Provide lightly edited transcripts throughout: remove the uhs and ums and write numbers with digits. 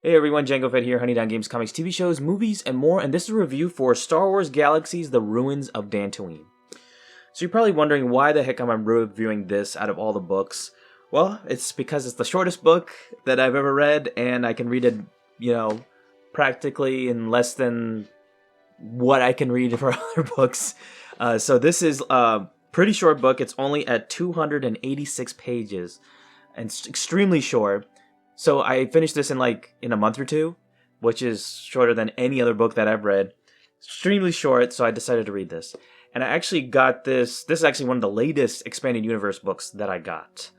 Hey everyone, Django Fett here, Honey Down Games, comics, TV shows, movies, and more, and this is a review for Star Wars Galaxies, The Ruins of Dantooine. So you're probably wondering why the heck am I reviewing this out of all the books? Well, it's because it's the shortest book that I've ever read, and I can read it, practically in less than what I can read for other books. So this is a pretty short book. It's only at 286 pages, and it's extremely short. So I finished this in a month or two, which is shorter than any other book that I've read. Extremely short, so I decided to read this. And I actually got this. This is actually one of the latest expanded universe books that I got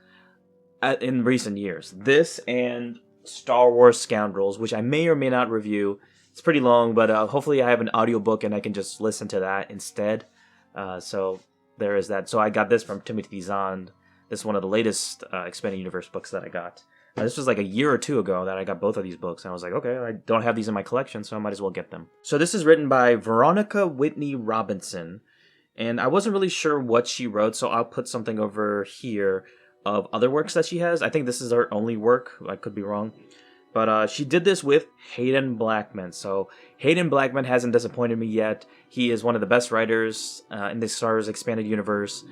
in recent years. This and Star Wars Scoundrels, which I may or may not review. It's pretty long, but hopefully I have an audiobook and I can just listen to that instead. So there is that. So I got this from Timothy Zahn. This is one of the latest expanded universe books that I got. This was like a year or two ago that I got both of these books, and I was like, okay, I don't have these in my collection, so I might as well get them. So this is written by Veronica Whitney-Robinson, and I wasn't really sure what she wrote, so I'll put something over here of other works that she has. I think this is her only work. I could be wrong. But she did this with Haden Blackman. So Haden Blackman hasn't disappointed me yet. He is one of the best writers in the Star Wars Expanded Universe.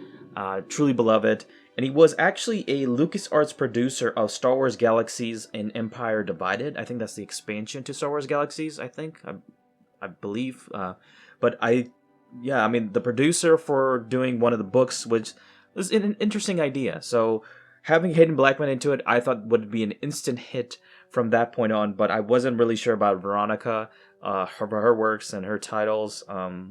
Truly beloved. And he was actually a LucasArts producer of Star Wars Galaxies and Empire Divided. I think that's the expansion to Star Wars Galaxies, I believe. The producer for doing one of the books, which was an interesting idea. So having Haden Blackman into it, I thought would be an instant hit from that point on. But I wasn't really sure about Veronica, her works and her titles.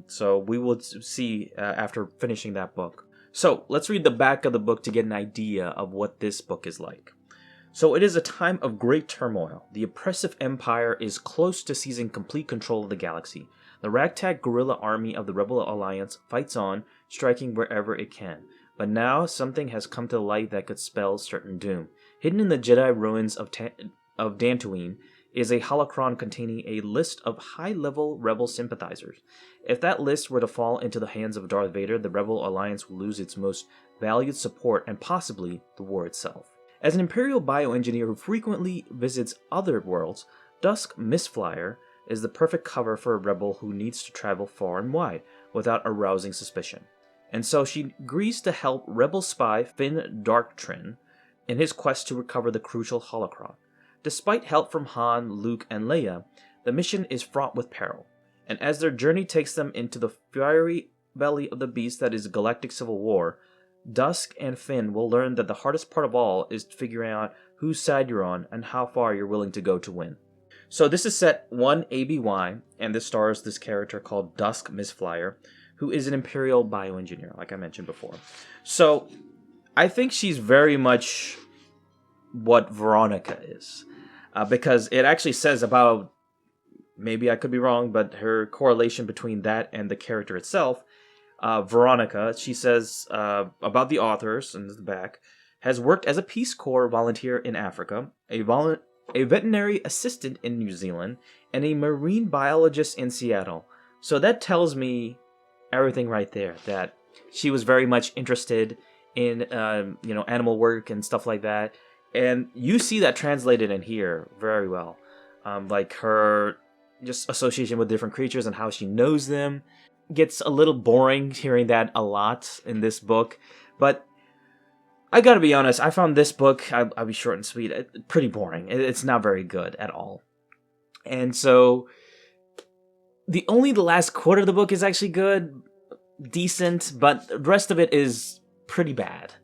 So we will see after finishing that book. So, let's read the back of the book to get an idea of what this book is like. So, it is a time of great turmoil. The oppressive empire is close to seizing complete control of the galaxy. The ragtag guerrilla army of the Rebel Alliance fights on, striking wherever it can. But now, something has come to light that could spell certain doom. Hidden in the Jedi ruins of Dantooine is a holocron containing a list of high-level Rebel sympathizers. If that list were to fall into the hands of Darth Vader, the Rebel Alliance would lose its most valued support and possibly the war itself. As an Imperial bioengineer who frequently visits other worlds, Dusk Mistflyer is the perfect cover for a rebel who needs to travel far and wide without arousing suspicion. And so she agrees to help Rebel spy Finn Darktrin in his quest to recover the crucial holocron. Despite help from Han, Luke, and Leia, the mission is fraught with peril, and as their journey takes them into the fiery belly of the beast that is galactic civil war, Dusk and Finn will learn that the hardest part of all is figuring out whose side you're on and how far you're willing to go to win. So this is set 1 ABY, and this stars this character called Dusk Mistflyer, who is an Imperial bioengineer, like I mentioned before. So I think she's very much what Veronica is. Because it actually says about, maybe I could be wrong, but her correlation between that and the character itself, Veronica, she says about the authors, in the back, has worked as a Peace Corps volunteer in Africa, a veterinary assistant in New Zealand, and a marine biologist in Seattle. So that tells me everything right there, that she was very much interested in animal work and stuff like that. And you see that translated in here very well. Like her just association with different creatures and how she knows them. Gets a little boring hearing that a lot in this book. But I gotta be honest, I found this book, I'll be short and sweet, pretty boring. It's not very good at all. And so the last quarter of the book is actually good, decent, but the rest of it is pretty bad.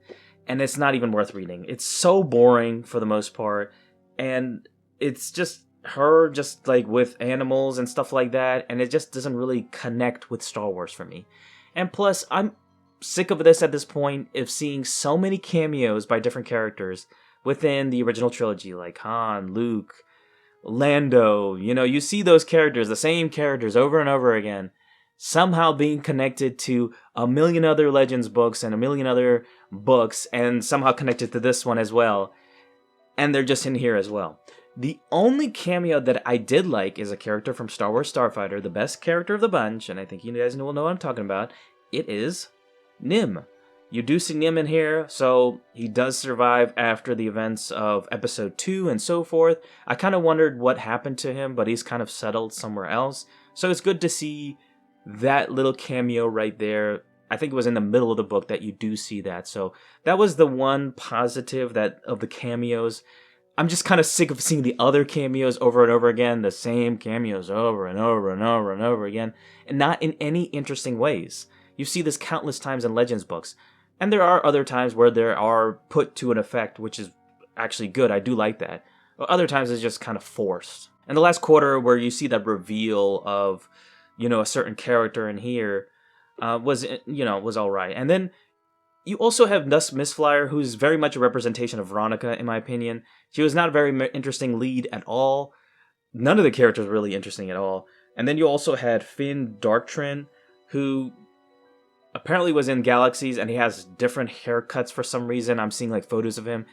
And it's not even worth reading. It's so boring for the most part. And it's just her just like with animals and stuff like that. And it just doesn't really connect with Star Wars for me. And plus, I'm sick of this at this point of seeing so many cameos by different characters within the original trilogy. Like Han, Luke, Lando. You see those characters, the same characters over and over again. Somehow being connected to a million other Legends books and a million other books, and somehow connected to this one as well. And they're just in here as well. The only cameo that I did like is a character from Star Wars Starfighter, the best character of the bunch, and I think you guys will know what I'm talking about. It is Nim. You do see Nim in here, so he does survive after the events of episode 2 and so forth. I kind of wondered what happened to him, but he's kind of settled somewhere else. So it's good to see that little cameo right there. I think it was in the middle of the book that you do see that. So that was the one positive that of the cameos. I'm just kind of sick of seeing the other cameos over and over again, the same cameos over and over and over and over again, and not in any interesting ways. You see this countless times in Legends books. And there are other times where they are put to an effect, which is actually good. I do like that. But other times it's just kind of forced. And the last quarter where you see that reveal of, a certain character in here was all right. And then you also have Nuss Mistflyer, who's very much a representation of Veronica, in my opinion. She was not a very interesting lead at all. None of the characters were really interesting at all. And then you also had Finn Darktrin, who apparently was in Galaxies, and he has different haircuts for some reason. I'm seeing photos of him.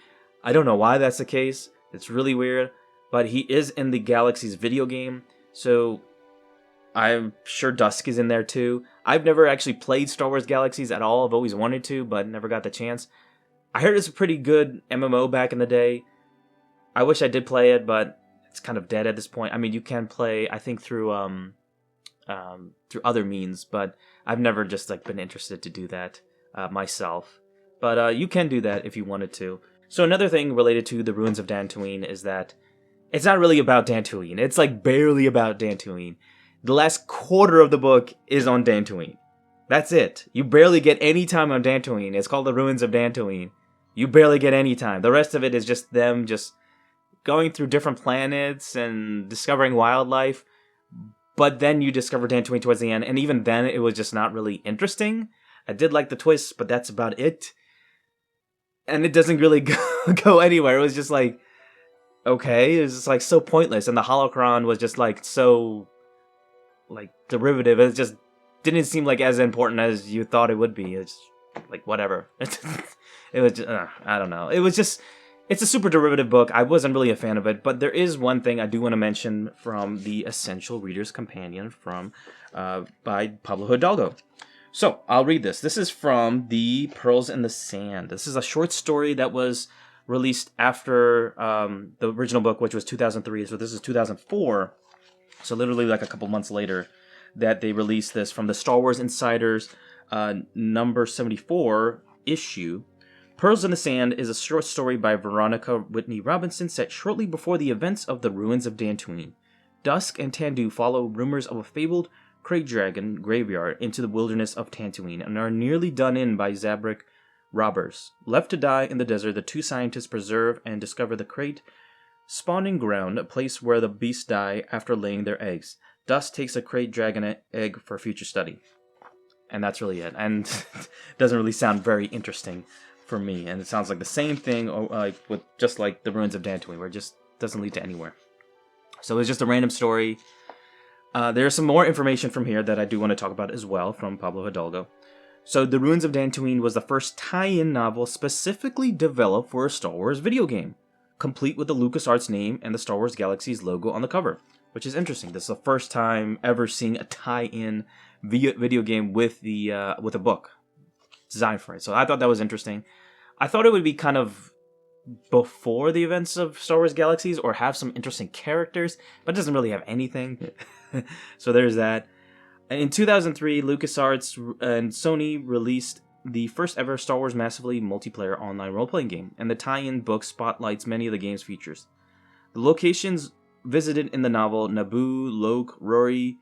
I don't know why that's the case. It's really weird. But he is in the Galaxies video game, so I'm sure Dusk is in there too. I've never actually played Star Wars Galaxies at all. I've always wanted to, but never got the chance. I heard it's a pretty good MMO back in the day. I wish I did play it, but it's kind of dead at this point. I mean, you can play, I think, through other means, but I've never just been interested to do that myself. But you can do that if you wanted to. So another thing related to the Ruins of Dantooine is that it's not really about Dantooine. It's barely about Dantooine. The last quarter of the book is on Dantooine. That's it. You barely get any time on Dantooine. It's called the Ruins of Dantooine. You barely get any time. The rest of it is just them just going through different planets and discovering wildlife. But then you discover Dantooine towards the end, and even then it was just not really interesting. I did like the twist, but that's about it. And it doesn't really go anywhere. It was just okay, it was just so pointless. And the holocron was just so derivative. It just didn't seem as important as you thought it would be. It's whatever. It was just, I don't know. It was just, it's a super derivative book. I wasn't really a fan of it, but there is one thing I do want to mention from the Essential Reader's Companion from by Pablo Hidalgo. So I'll read this. This is from the Pearls in the Sand. This is a short story that was released after the original book, which was 2003. So this is 2004. So literally a couple months later that they released this from the Star Wars Insiders number 74 issue. Pearls in the Sand is a short story by Veronica Whitney-Robinson set shortly before the events of the Ruins of Dantooine. Dusk and Tandu follow rumors of a fabled Krayt Dragon graveyard into the wilderness of Dantooine and are nearly done in by Zabrak robbers. Left to die in the desert, the two scientists preserve and discover the Krayt spawning ground, a place where the beasts die after laying their eggs. Dusk takes a Krayt Dragon egg for future study. And that's really it. And doesn't really sound very interesting for me. And it sounds like the same thing with just like the Ruins of Dantooine, where it just doesn't lead to anywhere. So it's just a random story. There's some more information from here that I do want to talk about as well from Pablo Hidalgo. So The Ruins of Dantooine was the first tie-in novel specifically developed for a Star Wars video game, complete with the LucasArts name and the Star Wars Galaxies logo on the cover, which is interesting. This is the first time ever seeing a tie-in video game with a book designed for it. So I thought that was interesting. I thought it would be kind of before the events of Star Wars Galaxies or have some interesting characters, but it doesn't really have anything. So there's that. In 2003, LucasArts and Sony released the first ever Star Wars massively multiplayer online role-playing game, and the tie-in book spotlights many of the game's features. The locations visited in the novel, Naboo, Loke, Rory,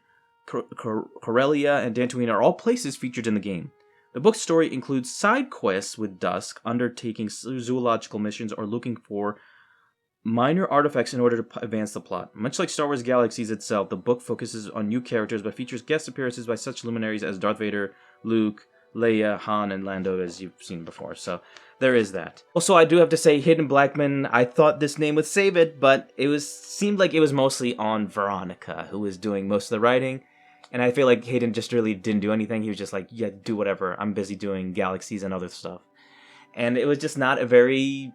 Corellia, and Dantooine, are all places featured in the game. The book's story includes side quests with Dusk, undertaking zoological missions, or looking for minor artifacts in order to advance the plot. Much like Star Wars Galaxies itself, the book focuses on new characters, but features guest appearances by such luminaries as Darth Vader, Luke, Leia, Han, and Lando, as you've seen before. So there is that. Also, I do have to say, Hayden Blackman, I thought this name would save it, but seemed like it was mostly on Veronica, who was doing most of the writing. And I feel like Hayden just really didn't do anything. He was just like, yeah, do whatever. I'm busy doing Galaxies and other stuff. And it was just not it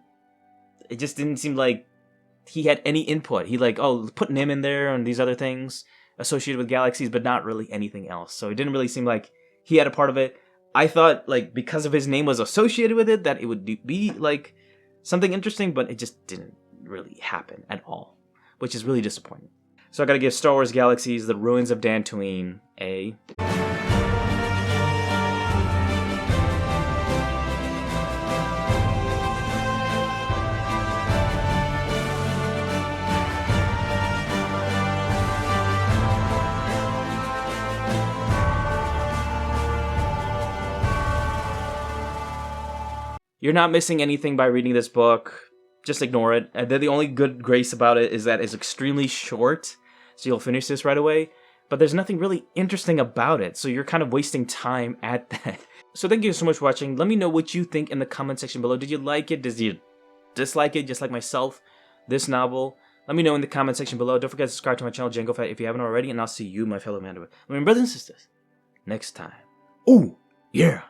just didn't seem like he had any input. He put Nim in there and these other things associated with Galaxies, but not really anything else. So it didn't really seem like he had a part of it. I thought, like, because of his name was associated with it, that it would be, like, something interesting, but it just didn't really happen at all, which is really disappointing. So I gotta give Star Wars Galaxies, The Ruins of Dantooine, a... You're not missing anything by reading this book. Just ignore it. And the only good grace about it is that it's extremely short, so you'll finish this right away. But there's nothing really interesting about it, so you're kind of wasting time at that. So thank you so much for watching. Let me know what you think in the comment section below. Did you like it? Did you dislike it, just like myself, this novel? Let me know in the comment section below. Don't forget to subscribe to my channel, Django Fett, if you haven't already. And I'll see you, my fellow Mandarin. My brothers and sisters, next time. Ooh, yeah!